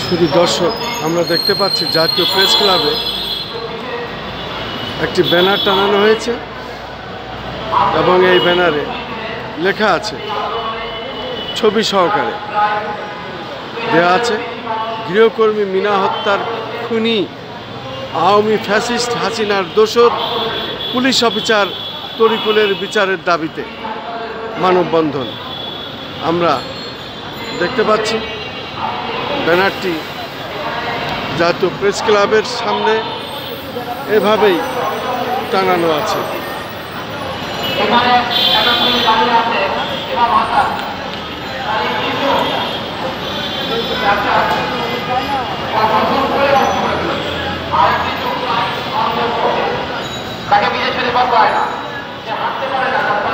শুধু দর্শক, আমরা দেখতে পাচ্ছি জাতীয় প্রেস ক্লাবে একটি ব্যানার টানানো হয়েছে এবং এই ব্যানারে লেখা আছে, ছবি সহকারে দেওয়া আছে, গৃহকর্মী মিনা হত্যার খুনি আওয়ামী ফ্যাসিস্ট হাসিনার দোসর পুলিশ অফিসার তরিকুলের বিচারের দাবিতে মানববন্ধন। আমরা দেখতে পাচ্ছি ব্যানারটি জাতীয় প্রেস ক্লাবের সামনে এভাবেই টাঙানো আছে। তাকে বিদেশে রেফার করে না, সে হাঁটতে পারে না, আমার